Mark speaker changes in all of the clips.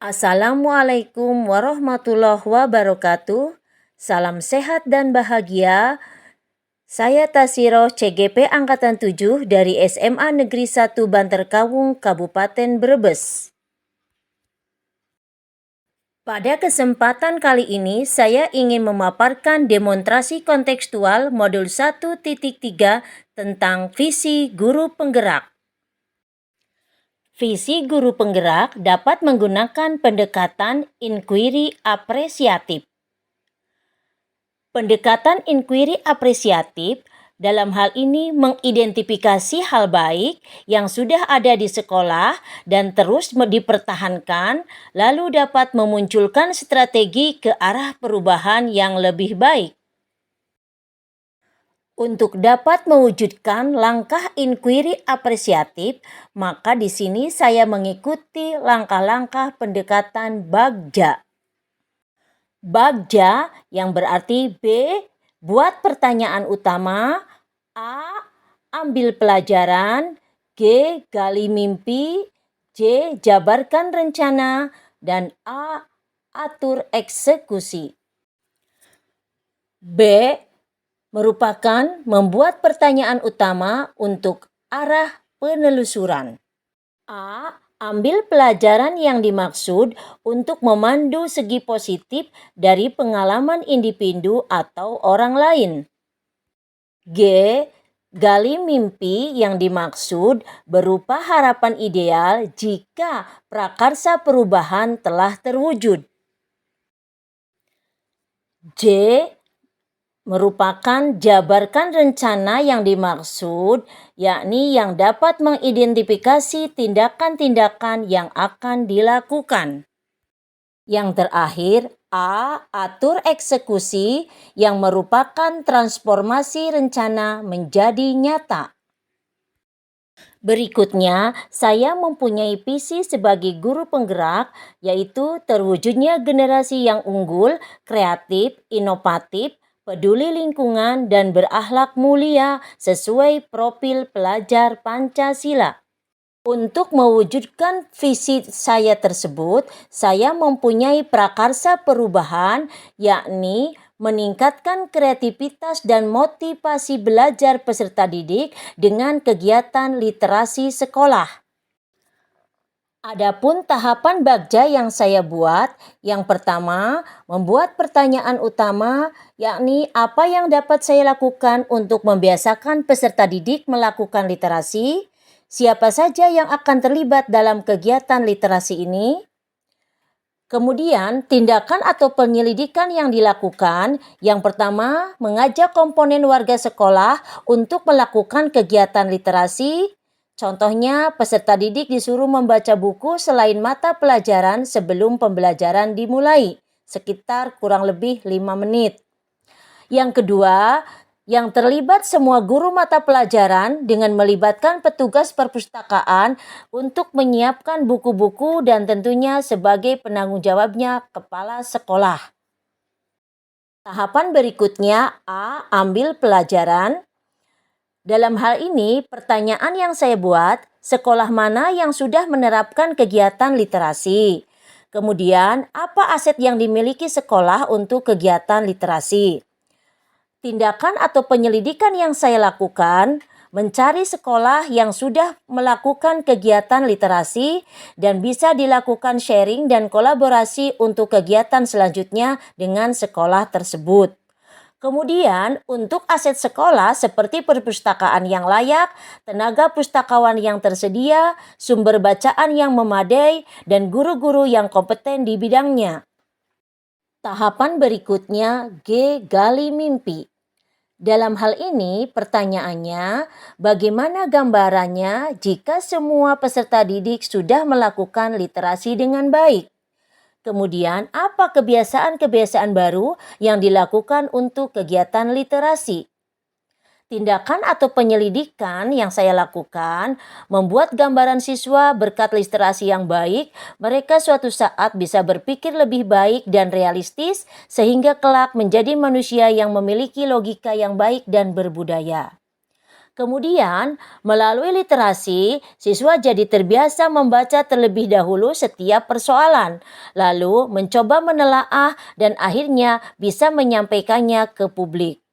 Speaker 1: Assalamualaikum warahmatullahi wabarakatuh. Salam sehat dan bahagia. Saya Tasiro CGP Angkatan 7 dari SMA Negeri 1 Banterkawung, Kabupaten Brebes. Pada kesempatan kali ini, saya ingin memaparkan demonstrasi kontekstual modul 1.3 tentang visi guru penggerak. Visi guru penggerak dapat menggunakan pendekatan inquiry apresiatif. Pendekatan inquiry apresiatif dalam hal ini mengidentifikasi hal baik yang sudah ada di sekolah dan terus dipertahankan, lalu dapat memunculkan strategi ke arah perubahan yang lebih baik. Untuk dapat mewujudkan langkah inquiry apresiatif, maka di sini saya mengikuti langkah-langkah pendekatan Bagja. Bagja yang berarti B. Buat pertanyaan utama, A. Ambil pelajaran, G. Gali mimpi, J. Jabarkan rencana, dan A. Atur eksekusi. B. Merupakan membuat pertanyaan utama untuk arah penelusuran. A. Ambil pelajaran yang dimaksud untuk memandu segi positif dari pengalaman individu atau orang lain. G. Gali mimpi yang dimaksud berupa harapan ideal jika prakarsa perubahan telah terwujud. J. Merupakan jabarkan rencana yang dimaksud, yakni yang dapat mengidentifikasi tindakan-tindakan yang akan dilakukan. Yang terakhir, A. Atur eksekusi yang merupakan transformasi rencana menjadi nyata. Berikutnya, saya mempunyai visi sebagai guru penggerak, yaitu terwujudnya generasi yang unggul, kreatif, inovatif, peduli lingkungan, dan berakhlak mulia sesuai profil pelajar Pancasila. Untuk mewujudkan visi saya tersebut, saya mempunyai prakarsa perubahan, yakni meningkatkan kreativitas dan motivasi belajar peserta didik dengan kegiatan literasi sekolah. Adapun tahapan Bagja yang saya buat, yang pertama, membuat pertanyaan utama, yakni apa yang dapat saya lakukan untuk membiasakan peserta didik melakukan literasi, siapa saja yang akan terlibat dalam kegiatan literasi ini. Kemudian, tindakan atau penyelidikan yang dilakukan, yang pertama, mengajak komponen warga sekolah untuk melakukan kegiatan literasi. Contohnya, peserta didik disuruh membaca buku selain mata pelajaran sebelum pembelajaran dimulai, sekitar kurang lebih 5 menit. Yang kedua, yang terlibat semua guru mata pelajaran dengan melibatkan petugas perpustakaan untuk menyiapkan buku-buku dan tentunya sebagai penanggung jawabnya kepala sekolah. Tahapan berikutnya, A. Ambil pelajaran. Dalam hal ini, pertanyaan yang saya buat, sekolah mana yang sudah menerapkan kegiatan literasi? Kemudian, apa aset yang dimiliki sekolah untuk kegiatan literasi? Tindakan atau penyelidikan yang saya lakukan, mencari sekolah yang sudah melakukan kegiatan literasi dan bisa dilakukan sharing dan kolaborasi untuk kegiatan selanjutnya dengan sekolah tersebut. Kemudian, untuk aset sekolah seperti perpustakaan yang layak, tenaga pustakawan yang tersedia, sumber bacaan yang memadai, dan guru-guru yang kompeten di bidangnya. Tahapan berikutnya, G. Gali mimpi. Dalam hal ini, pertanyaannya, bagaimana gambarannya jika semua peserta didik sudah melakukan literasi dengan baik? Kemudian, apa kebiasaan-kebiasaan baru yang dilakukan untuk kegiatan literasi? Tindakan atau penyelidikan yang saya lakukan membuat gambaran siswa berkat literasi yang baik, mereka suatu saat bisa berpikir lebih baik dan realistis sehingga kelak menjadi manusia yang memiliki logika yang baik dan berbudaya. Kemudian, melalui literasi, siswa jadi terbiasa membaca terlebih dahulu setiap persoalan, lalu mencoba menelaah dan akhirnya bisa menyampaikannya ke publik.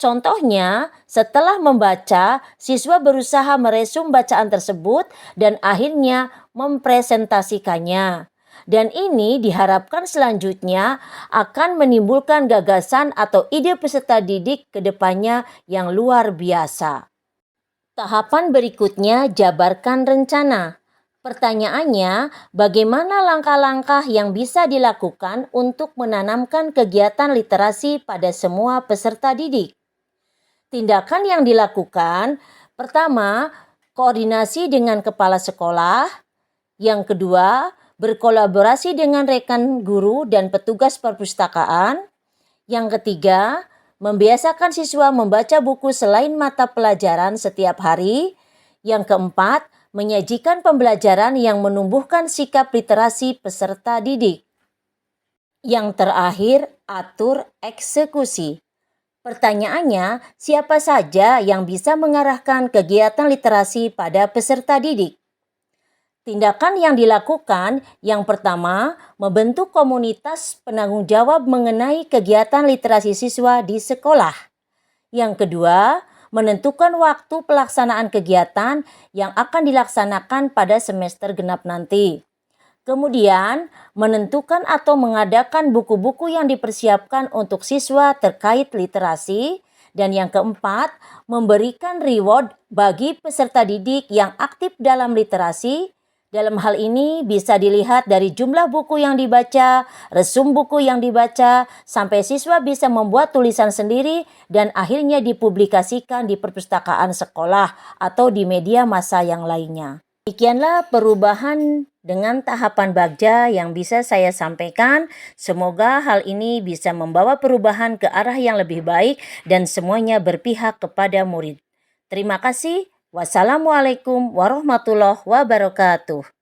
Speaker 1: Contohnya, setelah membaca, siswa berusaha meresum bacaan tersebut dan akhirnya mempresentasikannya. Dan ini diharapkan selanjutnya akan menimbulkan gagasan atau ide peserta didik ke depannya yang luar biasa. Tahapan berikutnya, jabarkan rencana. Pertanyaannya, bagaimana langkah-langkah yang bisa dilakukan untuk menanamkan kegiatan literasi pada semua peserta didik? Tindakan yang dilakukan, pertama, koordinasi dengan kepala sekolah. Yang kedua, berkolaborasi dengan rekan guru dan petugas perpustakaan. Yang ketiga, membiasakan siswa membaca buku selain mata pelajaran setiap hari. Yang keempat, menyajikan pembelajaran yang menumbuhkan sikap literasi peserta didik. Yang terakhir, atur eksekusi. Pertanyaannya, siapa saja yang bisa mengarahkan kegiatan literasi pada peserta didik? Tindakan yang dilakukan, yang pertama, membentuk komunitas penanggung jawab mengenai kegiatan literasi siswa di sekolah. Yang kedua, menentukan waktu pelaksanaan kegiatan yang akan dilaksanakan pada semester genap nanti. Kemudian, menentukan atau mengadakan buku-buku yang dipersiapkan untuk siswa terkait literasi. Dan yang keempat, memberikan reward bagi peserta didik yang aktif dalam literasi. Dalam hal ini bisa dilihat dari jumlah buku yang dibaca, resum buku yang dibaca, sampai siswa bisa membuat tulisan sendiri dan akhirnya dipublikasikan di perpustakaan sekolah atau di media massa yang lainnya. Demikianlah perubahan dengan tahapan Bagja yang bisa saya sampaikan. Semoga hal ini bisa membawa perubahan ke arah yang lebih baik dan semuanya berpihak kepada murid. Terima kasih. Wassalamualaikum warahmatullahi wabarakatuh.